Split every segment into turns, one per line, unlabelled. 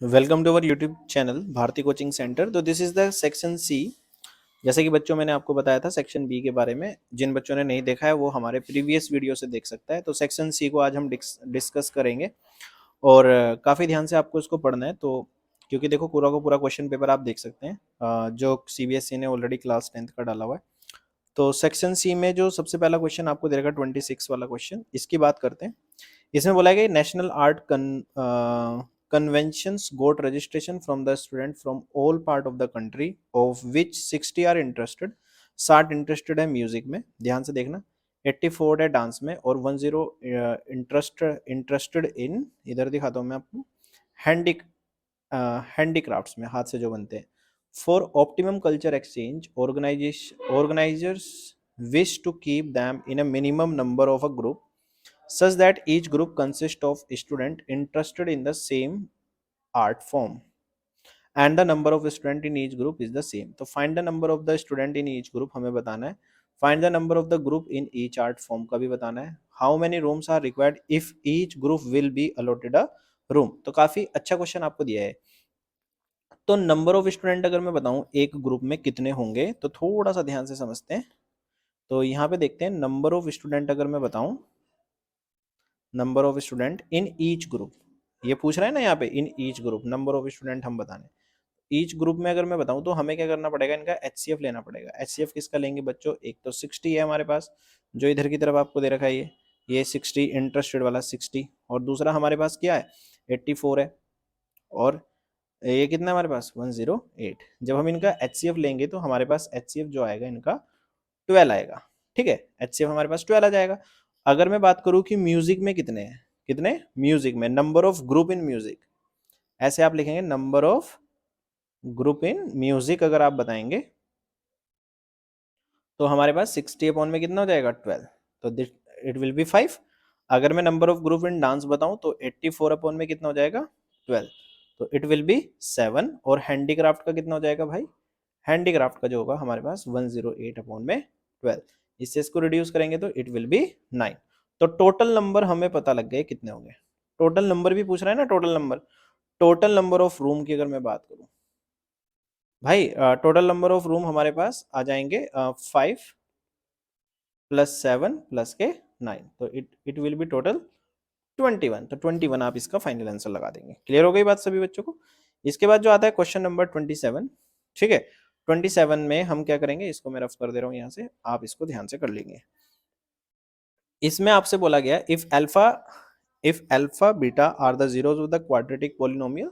Welcome to our YouTube channel Bharti coaching centre. तो this is the section C. जैसे कि बच्चों मैंने आपको बताया था सेक्शन बी के बारे में, जिन बच्चों ने नहीं देखा है वो हमारे प्रीवियस वीडियो से देख सकता है। तो सेक्शन सी को आज हम डिस्कस करेंगे और काफ़ी ध्यान से आपको इसको पढ़ना है। तो क्योंकि देखो पूरा को पूरा क्वेश्चन पेपर आप देख सकते हैं जो सीबीएसई ने ऑलरेडी क्लास 10th का डाला हुआ है। तो सेक्शन सी में जो सबसे पहला क्वेश्चन आपको दे रखा 26 वाला क्वेश्चन, इसकी बात करते हैं। इसमें बोला गया national art conventions got registration from the student from all part of the country of which 60 are interested। 60 interested है म्यूजिक में, ध्यान से देखना। 84 है डांस में और 10 इंटरेस्टेड इन, इधर दिखाता हूँ मैं आपको, हैंडी हैंडीक्राफ्ट्स में, हाथ से जो बनते हैं। For optimum culture exchange organisers wish to keep them in a minimum number of a group such that each group consists of students interested in the same art form and the number of students in each group is the same। तो find the number of the student in each group हमें बताना है। find the number of the group in each art form का भी बताना है। how many rooms are required if each group will be allotted a room। तो काफी अच्छा क्वेश्चन आपको दिया है। तो नंबर ऑफ स्टूडेंट अगर मैं बताऊं एक ग्रुप में कितने होंगे, तो थोड़ा सा ध्यान से समझते हैं। तो यहाँ पे देखते हैं नंबर ऑफ स्टूडेंट अगर मैं बताऊं, number of student in each group, ये पूछ रहा है ना यहाँ पे, in each group number of student हम बताने। ईच ग्रुप में अगर मैं बताऊं तो हमें क्या करना पड़ेगा, इनका एचसीएफ लेना पड़ेगा। एचसीएफ किसका लेंगे बच्चों, एक तो 60 है हमारे पास, जो इधर की तरफ आपको दे रखा है ये 60 इंटरेस्टेड वाला 60, और दूसरा हमारे पास क्या है 84 है, और ये कितना है हमारे पास 108। जब हम इनका एचसीएफ लेंगे तो हमारे पास एचसीएफ जो आएगा इनका 12 आएगा। ठीक है, एचसीएफ हमारे पास 12 आ जाएगा। अगर मैं बात करूं कि म्यूजिक में कितने हैं, कितने म्यूजिक में, number of group in music, ऐसे आप लिखेंगे number of group in music अगर आप बताएंगे तो हमारे पास 60 अपॉन में कितना हो जाएगा 12, तो इट विल बी 5। अगर मैं number of group in dance बताऊं तो 84 अपॉन में कितना हो जाएगा 12, तो इट विल बी 7। और हैंडीक्राफ्ट का कितना हो जाएगा भाई, हैंडीक्राफ्ट का जो होगा हमारे पास 108 अपॉन में 12। इससे इसको रिड्यूस करेंगे तो इट विल बी 9। तो टोटल नंबर हमें पता लग गए कितने होंगे। टोटल नंबर भी पूछ रहा है ना, total number, total number of room की अगर मैं बात करूं भाई, टोटल नंबर ऑफ रूम हमारे पास आ जाएंगे 5 प्लस 7 प्लस के 9, तो इट विल बी टोटल 21। तो 21 आप इसका फाइनल आंसर लगा देंगे। क्लियर हो गई बात सभी बच्चों को। इसके बाद जो आता है क्वेश्चन नंबर 27। ठीक है, 27 में हम क्या करेंगे, इसको मैं रफ कर दे रहा हूँ यहाँ से, आप इसको ध्यान से कर लेंगे। इसमें आपसे बोला गया if alpha beta are the zeros of the quadratic polynomial.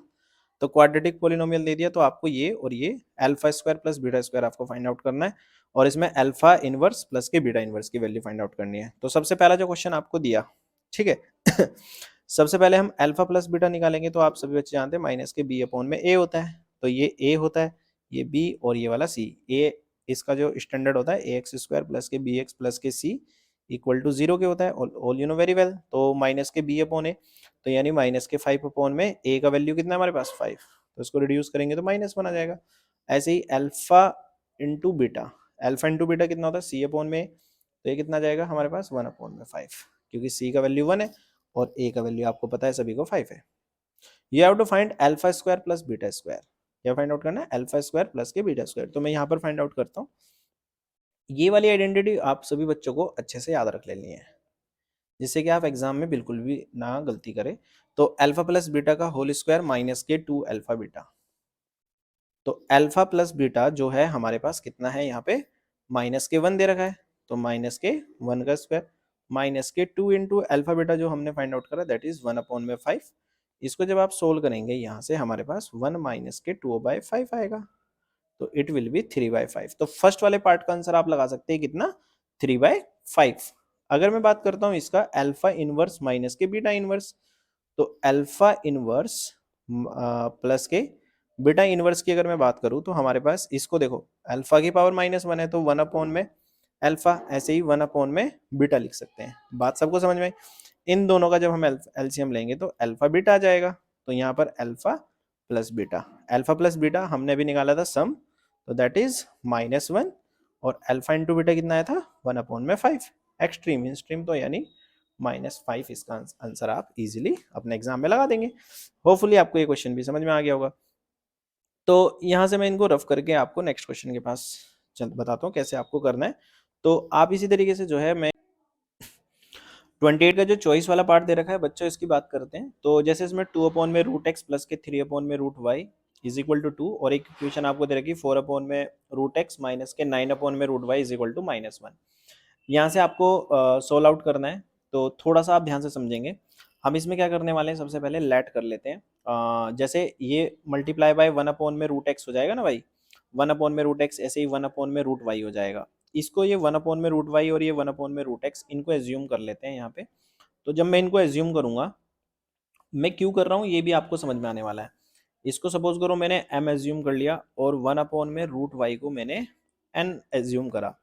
तो क्वाड्रेटिक पॉलिनोमियल दे दिया तो आपको ये और ये alpha square plus beta square आपको फाइंड आउट करना है, और इसमें अल्फा इनवर्स प्लस के बीटा इनवर्स की वैल्यू फाइंड आउट करनी है। तो सबसे पहला जो क्वेश्चन आपको दिया, ठीक है सबसे पहले हम अल्फा प्लस बीटा निकालेंगे, तो आप सभी बच्चे जानते हैं माइनस के बी अपॉन में ए होता है, तो ये ए होता है, ये बी और ये वाला सी। ए इसका जो स्टैंडर्ड होता है ए एक्स स्क्वायर प्लस के बी एक्स प्लस के सी इक्वल टू 0 के होता है, all you know very well. तो माइनस के बी अपॉन ए, तो यानी माइनस के 5 अपॉन में ए का वैल्यू कितना है हमारे पास 5, तो इसको रिड्यूस करेंगे तो -1 आ जाएगा। ऐसे ही alpha into beta, alpha into beta कितना होता है सी अपॉन में, तो ये कितना आ जाएगा हमारे पास 1 अपॉन में 5, क्योंकि सी का वैल्यू 1 है और ए का वैल्यू आपको पता है सभी को 5 है। You have to find alpha square plus beta square. क्या फाइंड आउट करना है, अल्फा स्क्वायर प्लस के बीटा स्क्वायर। तो मैं यहाँ पर फाइंड आउट करता हूँ। ये वाली आइडेंटिटी आप सभी बच्चों को अच्छे से याद रख लेनी है, जिससे कि आप एग्जाम में बिल्कुल भी ना गलती करें। तो अल्फा प्लस बीटा का होल स्क्वायर माइनस के 2 अल्फा बीटा, तो अल्फा प्लस बीटा जो है हमारे पास कितना है यहाँ पे माइनस के 1 दे रखा है, तो माइनस के 1 का स्क्वायर माइनस के 2 इंटू अल्फा बीटा जो हमने फाइंड आउट करा दैट इज 1 अपॉन में 5। इसको जब आप सोल्व करेंगे यहाँ से हमारे पास 1 माइनस के 2/5 आएगा, तो इट विल बी 3/5। तो फर्स्ट वाले पार्ट का आंसर आप लगा सकते हैं कितना 3/5। अगर मैं बात करता हूँ इसका अल्फा इनवर्स माइनस के बीटा इनवर्स, तो अल्फा इनवर्स प्लस के बीटा इनवर्स की अगर मैं बात करूं तो हमारे पास इसको देखो, अल्फा की पावर -1 है तो 1 अपॉन में अल्फा, ऐसे ही 1 अपॉन में बीटा लिख सकते हैं। बात सबको समझ में आई। इन दोनों का जब हम एलसीएम लेंगे तो अल्फा बीटा आ जाएगा, तो यहाँ पर alpha plus beta, alpha plus beta हमने अभी निकाला था सम, तो दैट इज -1, और अल्फा इंटू बीटा कितना आया था 1 अपॉन में 5। एक्सट्रीम इंस्ट्रीम तो यानी -5 इसका आंसर आप इजीली अपने एग्जाम में लगा देंगे। होपफुली आपको ये क्वेश्चन भी समझ में आ गया होगा। तो यहाँ से मैं इनको रफ करके आपको नेक्स्ट क्वेश्चन के पास चल बताता हूँ कैसे आपको करना है। तो आप इसी तरीके से जो है मैं 28 का जो चॉइस वाला पार्ट दे रखा है बच्चों, इसकी बात करते हैं। तो जैसे इसमें 2 अपॉन में रूट एक्स प्लस के 3 अपॉन में root y is equal to 2, और एक इक्वेशन आपको दे रखी है 4 अपॉन में रूट एक्स माइनस के 9 अपॉन में root y is equal to -1। यहाँ से आपको सोल्व आउट करना है, तो थोड़ा सा आप ध्यान से समझेंगे। हम इसमें क्या करने वाले हैं, सबसे पहले लेट कर लेते हैं। जैसे ये मल्टीप्लाई बाय 1 अपॉन में रूट एक्स हो जाएगा ना भाई, 1 अपॉन में रूट एक्स, ऐसे ही 1 अपॉन में रूट वाई हो जाएगा। इसको ये 1 अपॉन में रूट वाई और ये 1 अपॉन में रूट एक्स, इनको एज्यूम कर लेते हैं यहाँ पे। तो जब मैं इनको एज्यूम करूंगा, मैं क्यों कर रहा हूँ ये भी आपको समझ में आने वाला है। इसको सपोज करो मैंने m एज्यूम कर लिया और 1 अपॉन में रूट वाई को मैंने n एज्यूम करा,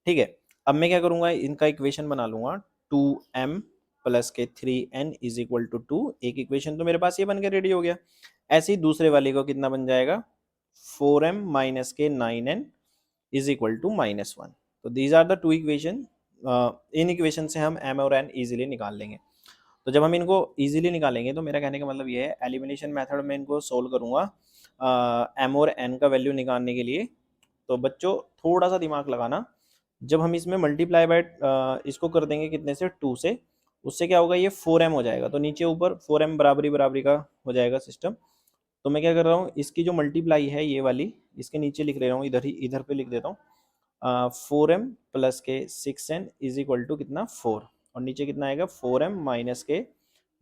ठीक है। अब मैं क्या करूंगा, इनका इक्वेशन बना लूंगा 2m प्लस के 3n इज इक्वल टू 2। एक इक्वेशन तो मेरे पास ये बन के रेडी हो गया। ऐसे ही दूसरे वाले को कितना बन जाएगा, 4m माइनस के 9n इज इक्वल टू -1। तो these are the two equation. इन इक्वेशन से हम m और n इजीली निकाल लेंगे। तो जब हम इनको इजीली निकालेंगे, तो मेरा कहने का मतलब ये है, एलिमिनेशन मेथड में इनको सोल्व करूंगा m और n का वैल्यू निकालने के लिए। तो बच्चों थोड़ा सा दिमाग लगाना, जब हम इसमें मल्टीप्लाई बाय इसको कर देंगे कितने से, 2 से, उससे क्या होगा, ये 4m हो जाएगा। तो नीचे ऊपर 4m बराबरी बराबरी का हो जाएगा सिस्टम। तो मैं क्या कर रहा हूँ, इसकी जो मल्टीप्लाई है ये वाली, इसके नीचे लिख रहा हूँ, इधर पे लिख देता हूँ 4m प्लस के 6n इज इक्वल टू कितना, 4, और नीचे कितना आएगा 4m माइनस के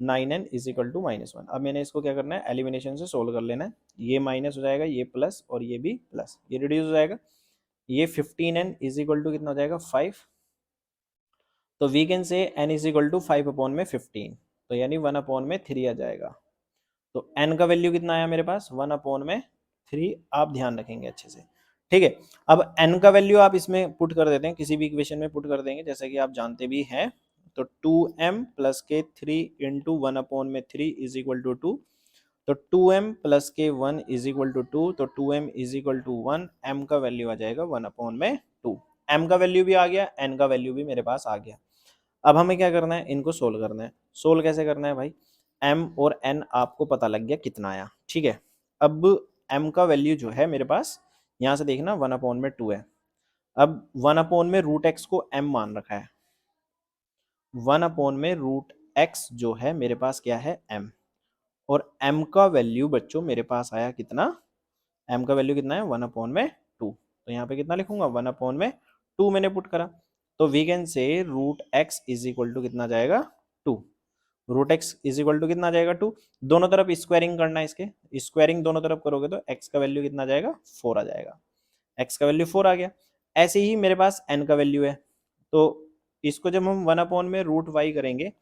9n इज इक्वल टू -1। अब मैंने इसको क्या करना है, एलिमिनेशन से सोल्व कर लेना है। ये माइनस हो जाएगा, ये प्लस, और ये भी प्लस, ये रिड्यूस हो जाएगा। ये 15n इज इक्वल टू कितना हो जाएगा, 5। तो we can say n is equal to 5 upon में 15, तो यानी 1 अपॉन में 3 आ जाएगा। तो n का वैल्यू कितना आया मेरे पास, 1 अपॉन में 3। आप ध्यान रखेंगे अच्छे से, ठीक है। अब n का वैल्यू आप इसमें पुट कर देते हैं, किसी भी इक्वेशन में पुट कर देंगे, जैसा कि आप जानते भी हैं। तो 2m प्लस के 3 इंटू 1 अपॉन में 3 इज इक्वल टू 2। तो 2m प्लस के 1 इज इक्वल टू 2, तो 2m is equal to 1। m का वैल्यू आ जाएगा 1 अपॉन में 2। m का वैल्यू भी आ गया, n का वैल्यू भी मेरे पास आ गया। अब हमें क्या करना है, इनको सोल्व करना है। सोल्व कैसे करना है भाई, m और n आपको पता लग गया कितना आया, ठीक है। अब m का वैल्यू जो है मेरे पास, यहाँ से देखना 1 अपॉन में 2 है। अब 1 अपॉन में रूट एक्स को m मान रखा है, 1 अपॉन में रूट एक्स जो है मेरे पास क्या है, m। और m का वैल्यू बच्चों मेरे पास आया कितना, m का वैल्यू कितना है, 1 अपॉन में 2। तो यहाँ पे कितना लिखूंगा, 1 अपॉन में 2 मैंने पुट करा। तो we can say root x is equal to कितना जाएगा, 2। Root x is equal to कितना जाएगा, 2। दोनों तरफ स्क्वायरिंग करना है, इसके स्क्वायरिंग दोनों तरफ करोगे तो एक्स का वैल्यू कितना जाएगा, 4 आ जाएगा। एक्स का वैल्यू 4 आ गया। ऐसे ही मेरे पास एन का वैल्यू है, तो इसको जब हम 1 अपॉन में रूट वाई करेंगे,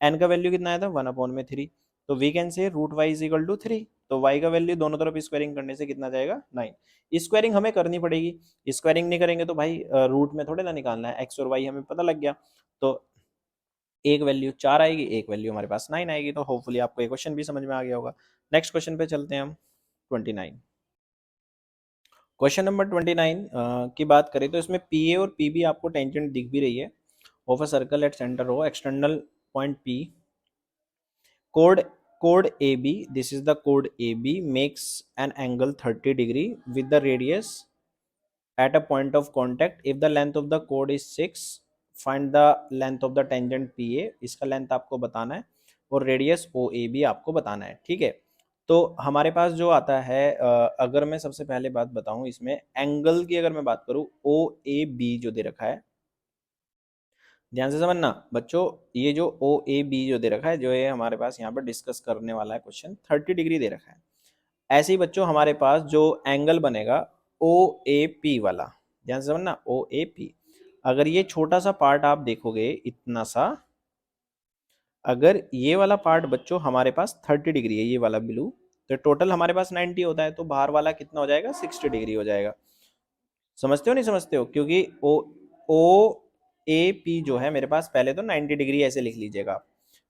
एन का वैल्यू कितना आया था, 1 अपॉन में 3। तो we can say root y is equal to 3। तो वाई का वैल्यू दोनों तरफ स्क्वायरिंग करने से कितना जाएगा, 9। स्क्वायरिंग हमें करनी पड़ेगी, स्क्वायरिंग नहीं करेंगे तो भाई रूट में थोड़े ना निकालना है, एक्स और वाई हमें पता लग गया। तो एक वैल्यू 4 आएगी, एक वैल्यू हमारे पास 9 आएगी। तो होपफुली आपको ये क्वेश्चन भी समझ में आ गया होगा। नेक्स्ट क्वेश्चन पे चलते हैं हम, 29। क्वेश्चन नंबर 29 की बात करें तो इसमें पी ए और पी बी आपको टेंजेंट दिख भी रही है of a circle at centre हो, external point P, code code A B, this is the code A B makes an angle 30 degree with the radius at a point of contact if the length of the chord is 6, find the length of the tangent PA। इसका length आपको बताना है और radius OAB आपको बताना है, ठीक है। तो हमारे पास जो आता है, अगर मैं सबसे पहले बात बताऊं, इसमें एंगल की अगर मैं बात करूं, OAB जो दे रखा है, ध्यान से समझना बच्चों, ये जो OAB जो दे रखा है, जो ये हमारे पास यहाँ पर डिस्कस करने वाला है क्वेश्चन, 30 डिग्री दे रखा है। ऐसे ही बच्चों हमारे पास जो एंगल बनेगा ओ ए पी वाला, ध्यान से समझना, ओ ए पी, अगर ये छोटा सा पार्ट आप देखोगे इतना सा, अगर ये वाला पार्ट बच्चों हमारे पास 30 डिग्री है, ये वाला ब्लू, तो टोटल हमारे पास 90 होता है, तो बाहर वाला कितना हो जाएगा, 60 डिग्री हो जाएगा। समझते हो नहीं समझते हो, क्योंकि ओ ए पी जो है मेरे पास, पहले तो 90 डिग्री ऐसे लिख लीजिएगा आप,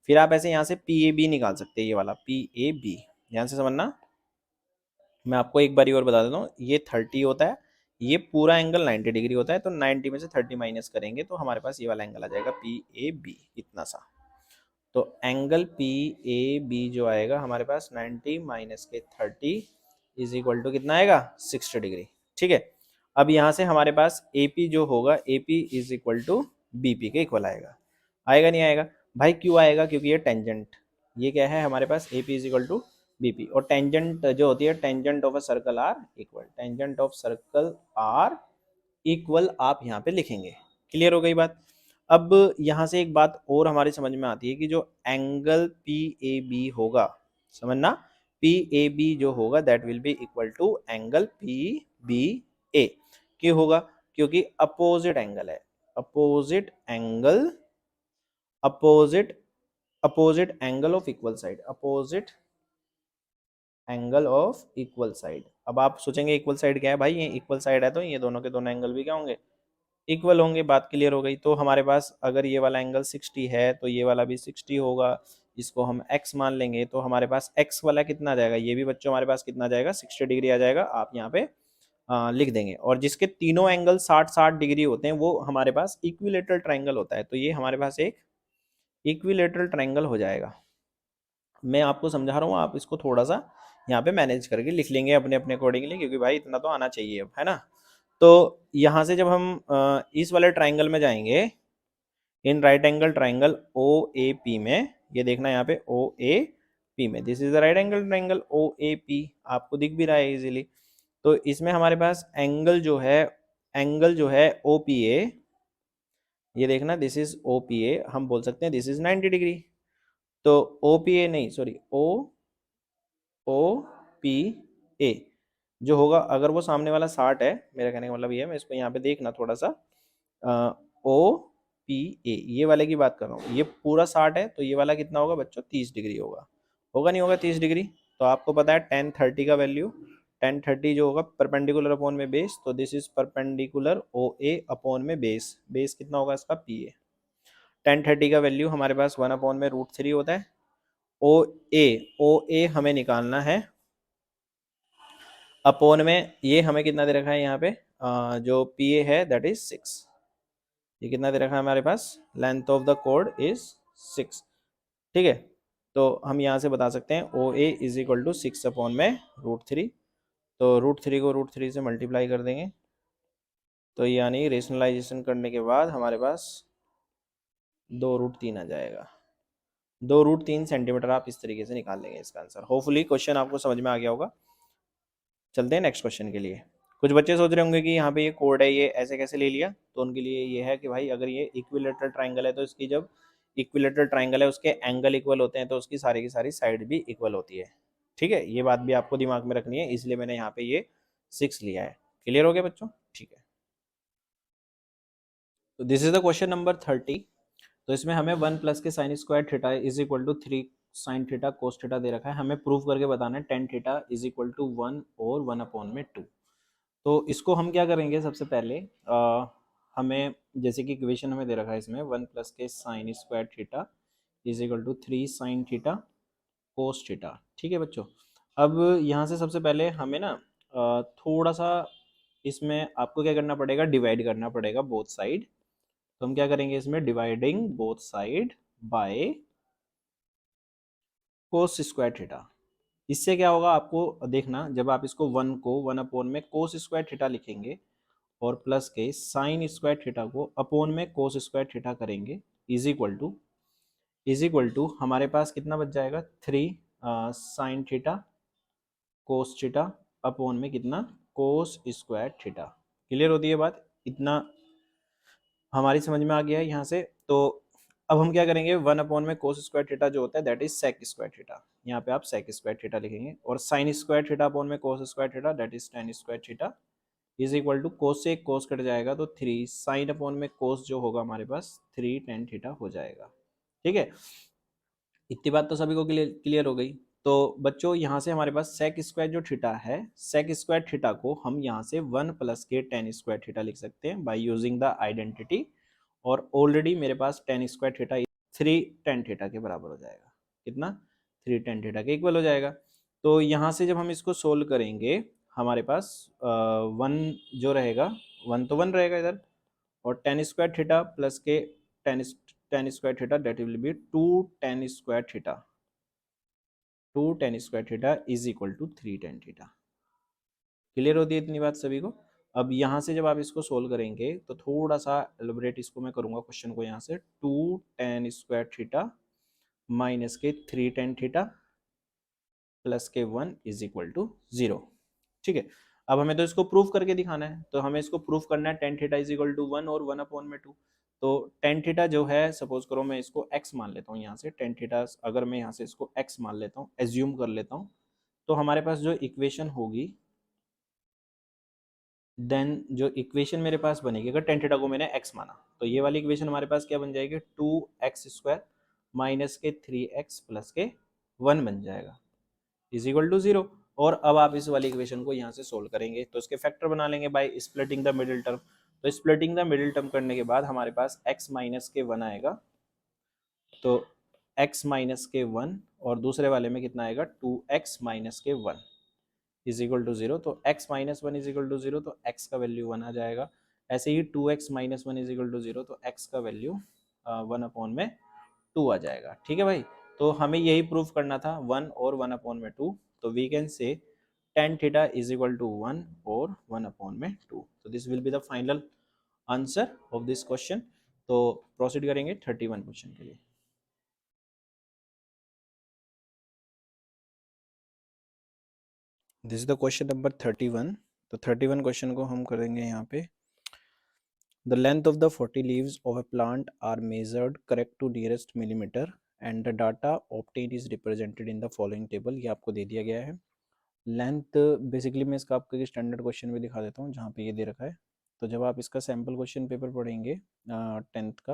फिर आप ऐसे यहाँ से पी ए बी निकाल सकते हैं, ये वाला पी ए बी। ध्यान से समझना, मैं आपको एक बारी और बता देता हूँ, ये 30 होता है, ये पूरा एंगल 90 डिग्री होता है, तो 90 में से 30 माइनस करेंगे तो हमारे पास ये वाला एंगल आ जाएगा पी ए बी, इतना सा। तो एंगल पी ए बी जो आएगा हमारे पास 90 माइनस के 30 इज इक्वल टू कितना आएगा 60 डिग्री। ठीक है, अब यहाँ से हमारे पास ए पी जो होगा A P is equal to B P के इक्वल आएगा। आएगा नहीं आएगा भाई? क्यों आएगा? क्योंकि ये टेंजेंट, ये क्या है हमारे पास A P is equal to B P, और टेंजेंट जो होती है tangent of a circle are equal, tangent of circle are equal आप यहाँ पे लिखेंगे। क्लियर हो गई बात? अब यहाँ से एक बात और हमारी समझ में आती है कि जो एंगल पी ए बी होगा, समझना, पी ए बी जो होगा that will be equal to angle P B A. क्यों होगा? क्योंकि अपोजिट एंगल है, opposite angle, opposite opposite angle of equal side, opposite angle of equal side. अब आप सोचेंगे इक्वल साइड क्या है भाई? ये इक्वल साइड है तो ये दोनों के दोनों एंगल भी क्या होंगे? इक्वल होंगे। बात क्लियर हो गई? तो हमारे पास अगर ये वाला एंगल 60 है तो ये वाला भी 60 होगा, इसको हम x मान लेंगे तो हमारे पास x वाला कितना आ जाएगा? ये भी बच्चों हमारे पास कितना आ जाएगा? 60 डिग्री आ जाएगा। आप यहाँ पे लिख देंगे, और जिसके तीनों एंगल 60-60 डिग्री होते हैं वो हमारे पास इक्विलेटरल ट्राइंगल होता है। तो ये हमारे पास एक इक्विलेटरल ट्राइंगल हो जाएगा। मैं आपको समझा रहा हूँ, आप इसको थोड़ा सा यहाँ पे मैनेज करके लिख लेंगे अपने अपने अकॉर्डिंगली, क्योंकि भाई इतना तो आना चाहिए अब, है ना? तो यहाँ से जब हम इस वाले ट्राइंगल में जाएंगे, in right angle triangle O A P में, ये देखना यहाँ पे ओ ए पी में, this is the right angle triangle O A P, आपको दिख भी रहा है इजीली। तो इसमें हमारे पास एंगल जो है ओ पी ए, ये देखना this is O P A, हम बोल सकते हैं दिस इज 90 डिग्री। तो ओ पी ए नहीं, सॉरी, ओ पी ए जो होगा, अगर वो सामने वाला 60 है, मेरा कहने का मतलब ये है, मैं इसको यहाँ पे देखना थोड़ा सा, ओ पी ए ये वाले की बात कर रहा हूँ, ये पूरा 60 है तो ये वाला कितना होगा बच्चों? 30 डिग्री होगा। होगा नहीं होगा 30 डिग्री? तो आपको पता है टेन 30 का वैल्यू, टेन 30 जो होगा परपेंडिकुलर अपॉन में बेस, तो this is perpendicular O A upon में बेस, बेस कितना होगा इसका? P A. टेन 30 का वैल्यू हमारे पास 1 अपॉन में √3 होता है। ओ ए हमें निकालना है अपॉन में, ये हमें कितना दे रखा है यहाँ पे? जो पी ए है दैट इज 6। ये कितना दे रखा है हमारे पास? Length of the code is 6। ठीक है, तो हम यहाँ से बता सकते हैं ओ ए इज इक्वल टू 6 अपॉन में √3। तो √3 को √3 से मल्टीप्लाई कर देंगे, तो यानी रेशनलाइजेशन करने के बाद हमारे पास 2√3 आ जाएगा। 2√3 सेंटीमीटर आप इस तरीके से निकाल लेंगे इसका आंसर। होपफुली क्वेश्चन आपको समझ में आ गया होगा। चलते हैं नेक्स्ट क्वेश्चन के लिए। कुछ बच्चे सोच रहे होंगे कि यहाँ पे ये कोड है, ये ऐसे कैसे ले लिया? तो उनके लिए ये है कि भाई अगर ये इक्विलेटरल ट्राइंगल है तो इसकी, जब इक्विलेटरल ट्राइंगल है उसके एंगल इक्वल होते हैं तो उसकी सारी की सारी साइड भी इक्वल होती है। ठीक है, ये बात भी आपको दिमाग में रखनी है, इसलिए मैंने यहाँ पे ये 6 लिया है। क्लियर हो गया बच्चों? ठीक है, तो this is the question number 30। तो इसमें हमें 1 प्लस के sine square theta is equal to 3 sine theta cos theta दे रखा है। हमें प्रूव करके बताना है tan theta is equal to 1 और 1 अपॉन में 2। तो इसको हम क्या करेंगे? सबसे पहले हमें, जैसे कि इक्वेशन हमें दे रखा है इसमें 1 प्लस के sine square theta is equal to 3 sine theta cos theta. ठीक है बच्चों, अब यहाँ से सबसे पहले हमें ना थोड़ा सा इसमें आपको क्या करना पड़ेगा? डिवाइड करना पड़ेगा बोथ साइड। तो हम क्या करेंगे इसमें? Dividing both side by cos square theta. इससे क्या होगा आपको देखना, जब आप इसको 1 को 1 अपॉन में कोस स्क्वायर थीटा लिखेंगे और प्लस के साइन स्क्वायर थीटा को अपॉन में कोस स्क्वायर थीटा करेंगे, इज इक्वल टू हमारे पास कितना बच जाएगा? 3 sine theta cos theta upon में कितना? कोस स्क्वायर थीटा। क्लियर होती है बात? इतना हमारी समझ में आ गया है यहाँ से। तो अब हम क्या करेंगे? 1 अपॉन में कोस स्क्वायर थीटा जो होता है that is sec square theta, यहाँ पे आप सेक स्क्वायर थीटा लिखेंगे, और साइन स्क्वायर थीटा अपॉन में cos square theta that is tan square theta is equal to, cos से एक कोस कट जाएगा तो 3 साइन अपॉन में कोस जो होगा हमारे पास 3 टेन थीटा हो जाएगा। ठीक है, इतनी बात तो सभी को क्लियर हो गई। तो बच्चों यहाँ से हमारे पास सेक स्क्वायर जो थीटा है, सेक स्क्वायर थीटा को हम यहाँ से 1 प्लस के टेन स्क्वायर थीटा लिख सकते हैं बाय यूजिंग द आइडेंटिटी, और ऑलरेडी मेरे पास tan square theta 3 tan theta के बराबर हो जाएगा। कितना? 3 टेन थीटा के इक्वल हो जाएगा। तो यहाँ से जब हम इसको सोल्व करेंगे हमारे पास 1 जो रहेगा, 1 तो 1 रहेगा इधर, और टेन स्क्वायर थीटा प्लस के ten tan square theta, that will be 2 tan square theta, 2 tan square theta is equal to 3 tan theta। Clear होती है इतनी बात सभी को? अब यहाँ से जब आप इसको सोल्व करेंगे तो थोड़ा सा एलिब्रेट इसको मैं करूँगा क्वेश्चन को, यहाँ से 2 tan स्क्वायर थीटा माइनस के 3 tan थीटा प्लस के 1 इज इक्वल टू 0। ठीक है, अब हमें तो इसको प्रूफ करके दिखाना है, तो हमें इसको प्रूफ करना है tan theta is equal to 1 और 1 अपॉन में 2। तो tan थीटा जो है, सपोज करो मैं इसको x मान लेता हूँ, यहाँ से tan थीटा अगर मैं यहाँ से इसको x मान लेता हूँ, एज्यूम कर लेता हूँ, तो हमारे पास जो इक्वेशन होगी, देन जो इक्वेशन मेरे पास बनेगी, अगर tan थीटा को मैंने x माना, तो ये वाली इक्वेशन हमारे पास क्या बन जाएगी, 2x स्क्वायर माइनस के 3x प्लस के 1 बन जाएगा इज इक्वल टू 0। और अब आप इस वाली इक्वेशन को यहाँ से सोल्व करेंगे तो इसके फैक्टर बना लेंगे by splitting the middle term. तो स्प्लिटिंग द मिडिल टर्म करने के बाद हमारे पास x माइनस के 1 आएगा, तो x माइनस के 1 और दूसरे वाले में कितना आएगा, 2x माइनस के 1 इज इक्वल टू 0। तो x minus 1 is equal to 0, तो x का वैल्यू 1 आ जाएगा। ऐसे ही 2x minus 1 is equal to 0, तो x का वैल्यू 1 अपॉन में 2 आ जाएगा। ठीक है भाई, तो हमें यही प्रूफ करना था, 1 और 1 अपॉन में 2। तो we can say tan theta is equal to 1 और 1 अपॉन में 2। तो this will be the final answer of this question. तो प्रोसीड करेंगे 31 क्वेश्चन के लिए। This is the question number 31। तो 31 क्वेश्चन को हम करेंगे यहाँ पे, the length of the 40 leaves of a plant are measured correct to nearest millimeter and the data obtained is represented in the following table। ये आपको दे दिया गया है। लेंथ बेसिकली मैं इसका आपको एक स्टैंडर्ड क्वेश्चन भी दिखा देता हूँ जहाँ पे ये दे रखा है। तो जब आप इसका सैम्पल क्वेश्चन पेपर पढ़ेंगे 10th का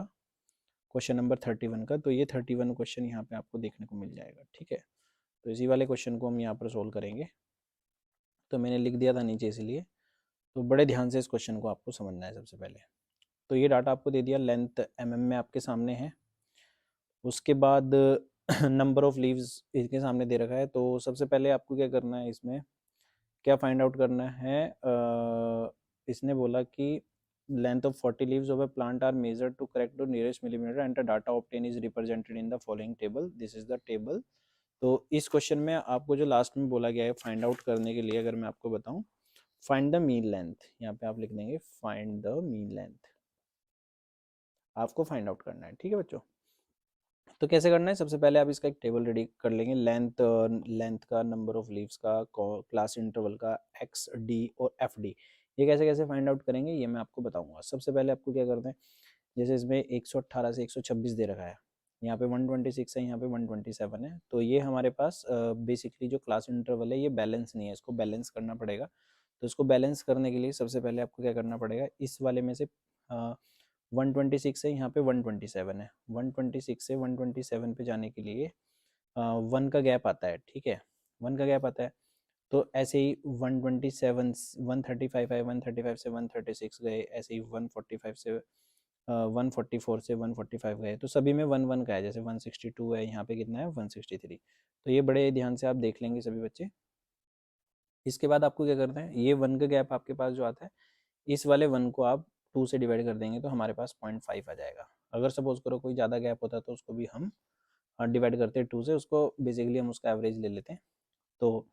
क्वेश्चन नंबर 31 का, तो ये 31 क्वेश्चन यहाँ पे आपको देखने को मिल जाएगा। ठीक है, तो इसी वाले क्वेश्चन को हम यहाँ पर सोल्व करेंगे। तो मैंने लिख दिया था नीचे, इसलिए तो बड़े ध्यान से इस क्वेश्चन को आपको समझना है। सबसे पहले तो ये डाटा आपको दे दिया, लेंथ mm में आपके सामने है। उसके बाद नंबर ऑफ लीव्स इसके सामने दे रखा है। तो सबसे पहले आपको क्या करना है, इसमें क्या फाइंड आउट करना है, इसने बोला कि length of 40 leaves of a plant are measured to correct to nearest millimetre and the data obtain is represented in the following table, this is the table. तो इस क्वेश्चन में आपको जो लास्ट में बोला गया है फाइंड आउट करने के लिए, अगर मैं आपको बताऊं, फाइंड द मीन लेंथ, यहाँ पे आप लिख देंगे फाइंड द मीन लेंथ, आपको फाइंड आउट करना है। ठीक है बच्चों, तो कैसे करना है, सबसे पहले आप इसका एक टेबल रेडी कर लेंगे, लेंथ का, नंबर ऑफ लीव्स का, क्लास इंटरवल का, एक्स डी और एफ डी। ये कैसे कैसे फाइंड आउट करेंगे ये मैं आपको बताऊंगा। सबसे पहले आपको क्या करना है, जैसे इसमें 118 से 126 दे रखा है, यहाँ पे 126 है, यहाँ पे 127 है, तो ये हमारे पास बेसिकली जो क्लास इंटरवल है ये बैलेंस नहीं है, इसको बैलेंस करना पड़ेगा। तो इसको बैलेंस करने के लिए सबसे पहले आपको क्या करना पड़ेगा, इस वाले में से 126 है, यहाँ पे 127 है, 126 से 127 पे जाने के लिए 1 का गैप आता है। ठीक है, 1 का गैप आता है। तो ऐसे ही 127 135 है, 135 से 136 गए, ऐसे ही 145 से 144 से 145 गए, तो सभी में 1 1 का है। जैसे 162 है, यहाँ पे कितना है 163। तो ये बड़े ध्यान से आप देख लेंगे सभी बच्चे। इसके बाद आपको क्या करना है, ये 1 का गैप आपके पास जो आता है, इस वाले 1 को आप 2 से डिवाइड कर देंगे तो हमारे पास 0.5 आ जाएगा। अगर सपोज करो कोई ज़्यादा गैप होता है तो उसको भी हम डिवाइड करते हैं 2 से, उसको बेसिकली हम उसका एवरेज ले लेते हैं। तो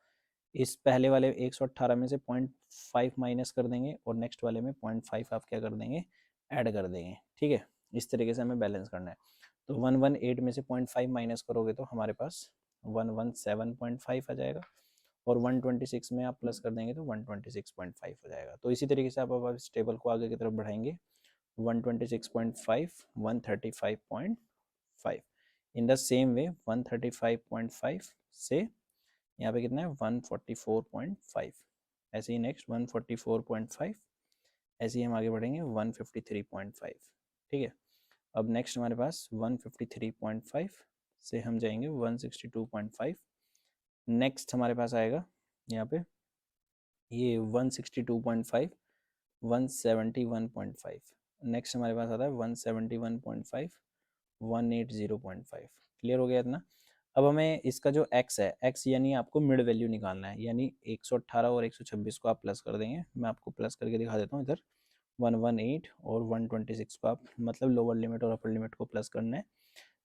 इस पहले वाले 118 में से 0.5 माइनस कर देंगे और नेक्स्ट वाले में 0.5 आप क्या कर देंगे, ऐड कर देंगे। ठीक है, इस तरीके से हमें बैलेंस करना है। तो 118 में से 0.5 माइनस करोगे तो हमारे पास 117.5 आ जाएगा, और 126 में आप प्लस कर देंगे तो 126.5 हो जाएगा। तो इसी तरीके से आप अब इस टेबल को आगे की तरफ बढ़ाएंगे, 126.5 135.5, इन द सेम वे 135.5 से यहाँ पे कितना है 144.5, ऐसे ही नेक्स्ट 144.5, ऐसे ही हम आगे बढ़ेंगे 153.5। ठीक है, अब नेक्स्ट हमारे पास 153.5 से हम जाएंगे 162.5, नेक्स्ट हमारे पास आएगा यहाँ पे ये 162.5 171.5, नेक्स्ट हमारे पास आता है 171.5 180.5। क्लियर हो गया इतना। अब हमें इसका जो x है, x यानी आपको मिड वैल्यू निकालना है, यानी 118 और 126 को आप प्लस कर देंगे। मैं आपको प्लस करके दिखा देता हूँ इधर, 118 और 126 को आप मतलब लोअर लिमिट और अपर लिमिट को प्लस करना है।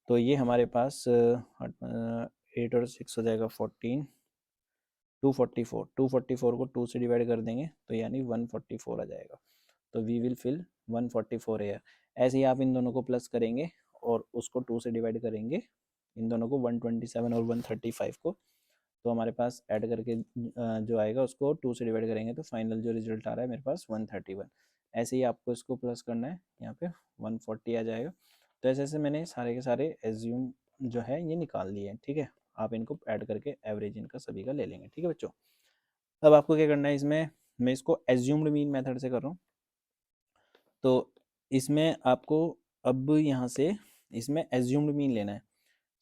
तो ये हमारे पास 8 और 6 हो जाएगा 14, 244 को 2 से डिवाइड कर देंगे तो यानी 144 आ जाएगा। तो वी विल फिल 144 एयर। ऐसे ही आप इन दोनों को प्लस करेंगे और उसको 2 से डिवाइड करेंगे, इन दोनों को 127 और 135 को, तो हमारे पास ऐड करके जो आएगा उसको 2 से डिवाइड करेंगे तो फाइनल जो रिजल्ट आ रहा है मेरे पास 131। ऐसे ही आपको इसको प्लस करना है, यहाँ पे 140 आ जाएगा। तो ऐसे ऐसे मैंने सारे के सारे एज्यूम जो है ये निकाल लिए हैं, ठीक है। आप इनको ऐड करके एवरेज इनका सभी का ले लेंगे, ठीक है बच्चों। अब आपको क्या करना है, इसमें मैं इसको एज्यूम्ड मीन मेथड से कर रहा हूँ। तो इसमें आपको अब यहाँ से इसमें एज्यूम्ड मीन लेना है।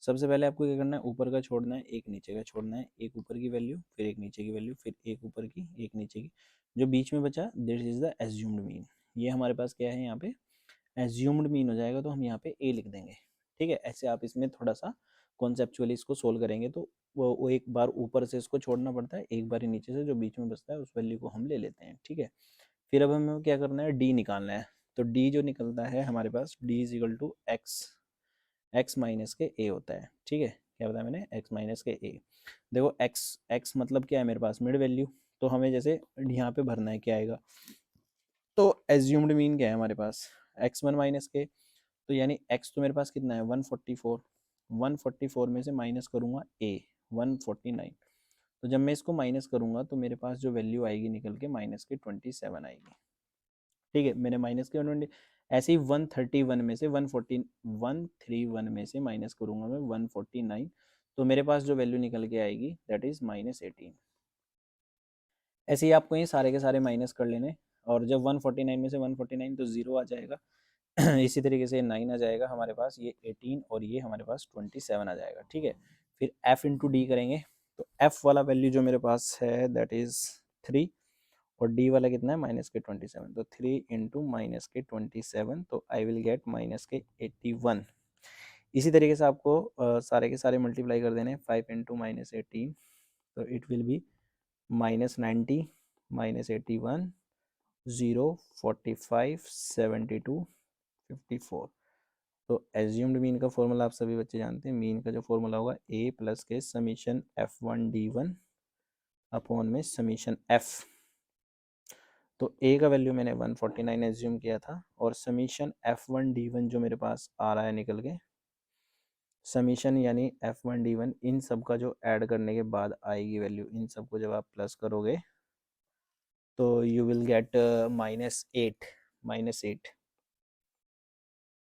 सबसे पहले आपको क्या करना है, ऊपर का छोड़ना है, एक नीचे का छोड़ना है, एक ऊपर की वैल्यू, फिर एक नीचे की वैल्यू, फिर एक ऊपर की, एक नीचे की, जो बीच में बचा this is the assumed mean. ये हमारे पास क्या है, यहाँ पे एज्यूम्ड मीन हो जाएगा, तो हम यहाँ पे ए लिख देंगे, ठीक है। ऐसे आप इसमें थोड़ा सा कॉन्सेप्चुअली इसको सोल्व करेंगे तो वो एक बार ऊपर से इसको छोड़ना पड़ता है, एक बार ही नीचे से जो बीच में बचता है उस वैल्यू को हम ले लेते हैं, ठीक है। फिर अब हमें क्या करना है, डी निकालना है। तो डी जो निकलता है हमारे पास, D is equal to X minus के ए होता है, ठीक है। क्या बताया मैंने, एक्स माइनस के ए। देखो एक्स मतलब क्या है मेरे पास, मिड वैल्यू। तो हमें जैसे यहाँ पे भरना है क्या आएगा, तो एज्यूम्ड मीन क्या है हमारे पास, x1 माइनस के, तो यानी x तो मेरे पास कितना है 144, 144 में से माइनस करूँगा a 149। तो जब मैं इसको माइनस करूँगा तो मेरे पास जो वैल्यू आएगी निकल के माइनस के 27 आएगी, ठीक है। मैंने माइनस के 120, ऐसे ही 131 में से 131 में से माइनस करूँगा मैं 149, तो मेरे पास जो वैल्यू निकल के आएगी दैट इज -18। ऐसे ही आपको ये सारे के सारे माइनस कर लेने, और जब 149 में से 149 तो जीरो आ जाएगा इसी तरीके से 9 आ जाएगा हमारे पास, ये 18 और ये हमारे पास 27 आ जाएगा, ठीक है। फिर f इंटू डी करेंगे, तो f वाला वैल्यू जो मेरे पास है दैट इज 3, और d वाला कितना है माइनस के 27, तो 3 इंटू माइनस के 27, तो आई विल गेट माइनस के 81। इसी तरीके से आपको सारे के सारे मल्टीप्लाई कर देने, 5 इंटू -18, तो इट विल बी -90, -81, 0, 45, 72, 54। तो एज्यूम्ड मीन का फॉर्मूला आप सभी बच्चे जानते हैं, मीन का जो फॉर्मूला होगा a प्लस के समीशन f1d1 अपॉन में समीशन f। तो a का वैल्यू मैंने 149 एज्यूम किया था, और समीशन f1d1 जो मेरे पास आ रहा है निकल के, समीशन यानी f1d1 इन सब का जो ऐड करने के बाद आएगी वैल्यू, इन सब को जब आप प्लस करोगे तो यू विल गेट -8,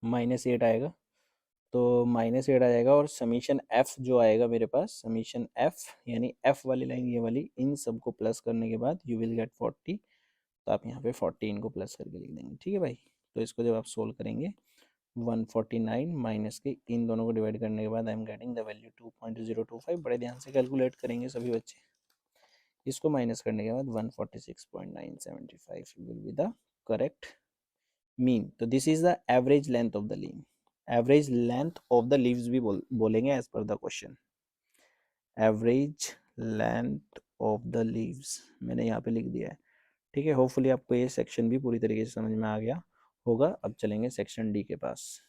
-8 आएगा। तो -8 आ जाएगा, और समीशन f जो आएगा मेरे पास, समीशन f यानी f वाली लाइन ये वाली, इन सब को प्लस करने के बाद यू विल गेट 40। तो आप यहाँ पे 40 इनको प्लस करके लिख देंगे, ठीक है भाई। तो इसको जब आप सोल्व करेंगे 149 माइनस के इन दोनों को डिवाइड करने के बाद I am getting the value 2.025। बड़े ध्यान से कैलकुलेट करेंगे सभी बच्चे। इसको माइनस करने के बाद 146.975 will be the correct mean. तो this is the average length of the leave, average length of the leaves भी बोलेंगे as per the question, average length of the leaves मैंने यहाँ पे लिख दिया है, ठीक है। होपफुली आपको ये सेक्शन भी पूरी तरीके से समझ में आ गया होगा। अब चलेंगे सेक्शन डी के पास।